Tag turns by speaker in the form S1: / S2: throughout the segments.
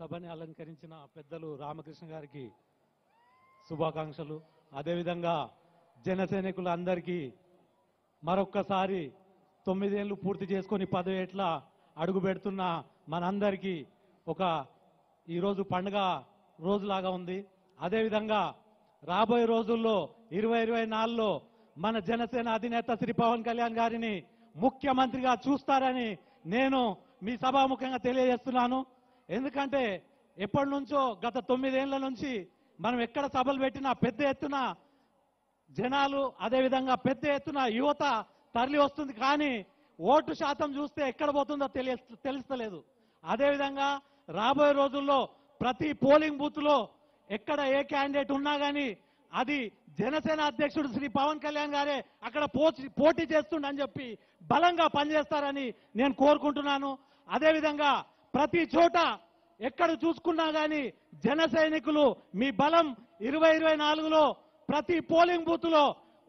S1: సభని అలంకరించిన పెద్దలు రామకృష్ణ గారికి శుభాకాంక్షలు. అదేవిధంగా జనసైనికులందరికీ మరొక్కసారి 9 ఏళ్లు పూర్తి చేసుకొని 10 ఏట్ల అడుగు పెడుతున్న మనందరికీ ఈరోజు పండుగ రోజులాగా ఉంది. అదేవిధంగా రాబోయే రోజుల్లో 2024లో మన జనసేన అధినేత శ్రీ పవన్ కళ్యాణ్ గారిని ముఖ్యమంత్రిగా చూస్తారని నేను మీ సభాముఖంగా తెలియజేస్తున్నాను. ఎందుకంటే ఎప్పటి నుంచో గత 9 ఏళ్ల నుంచి మనం ఎక్కడ సభలు పెట్టినా పెద్ద ఎత్తున జనాలు, అదేవిధంగా పెద్ద ఎత్తున యువత తరలి వస్తుంది. కానీ ఓటు శాతం చూస్తే ఎక్కడ పోతుందో తెలుస్తలేదు. అదేవిధంగా రాబోయే రోజుల్లో ప్రతి పోలింగ్ బూత్ లో ఎక్కడ ఏ క్యాండిడేట్ ఉన్నా కానీ అది జనసేన అధ్యక్షుడు శ్రీ పవన్ కళ్యాణ్ గారే అక్కడ పోటీ చేస్తుండని చెప్పి బలంగా పనిచేస్తారని నేను కోరుకుంటున్నాను. అదేవిధంగా ప్రతి చోట ఎక్కడ చూసుకున్నా కానీ జన సైనికులు మీ బలం 2024లో ప్రతి పోలింగ్ బూత్ లో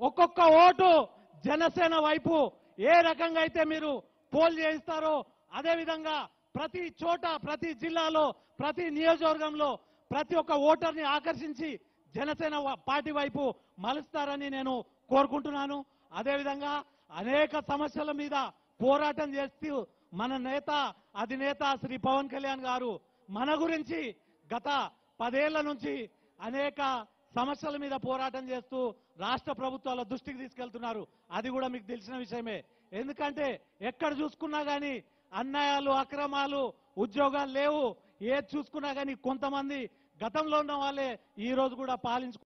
S1: ఒక్కొక్క ఓటు జనసేన వైపు ఏ రకంగా అయితే మీరు పోల్ చేయిస్తారో అదేవిధంగా ప్రతి చోట, ప్రతి జిల్లాలో, ప్రతి నియోజకవర్గంలో ప్రతి ఒక్క ఓటర్ని ఆకర్షించి జనసేన పార్టీ వైపు మలుస్తారని నేను కోరుకుంటున్నాను. అదేవిధంగా అనేక సమస్యల మీద పోరాటం చేస్తూ మన నేత అధినేత శ్రీ పవన్ కళ్యాణ్ గారు మన గురించి గత 10 ఏళ్ల నుంచి అనేక సమస్యల మీద పోరాటం చేస్తూ రాష్ట్ర ప్రభుత్వాల దృష్టికి తీసుకెళ్తున్నారు. అది కూడా మీకు తెలిసిన విషయమే. ఎందుకంటే ఎక్కడ చూసుకున్నా కానీ అన్యాయాలు, అక్రమాలు, ఉద్యోగాలు లేవు. ఏది చూసుకున్నా కానీ కొంతమంది గతంలో ఉన్న వాళ్ళే ఈ రోజు కూడా పాలించు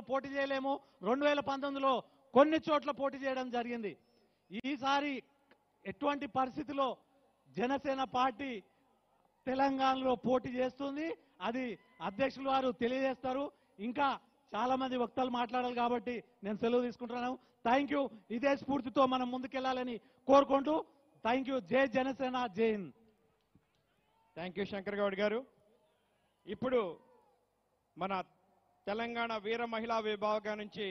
S1: పోటీ చేయలేము. 2019లో కొన్ని చోట్ల పోటీ చేయడం జరిగింది. ఈసారి ఎటువంటి పరిస్థితిలో జనసేన పార్టీ తెలంగాణలో పోటీ చేస్తుంది అది అధ్యక్షులు వారు తెలియజేస్తారు. ఇంకా చాలా మంది వక్తలు మాట్లాడాలి కాబట్టి నేను సెలవు తీసుకుంటున్నాను. Thank you. ఇదే స్ఫూర్తితో మనం ముందుకెళ్లాలని కోరుకుంటూ థ్యాంక్ యూ. జై జనసేన, జై హింద్.
S2: థ్యాంక్ యూ శంకర్ గౌడ్ గారు. ఇప్పుడు మన తెలంగాణ వీర మహిళా విభాగం నుంచి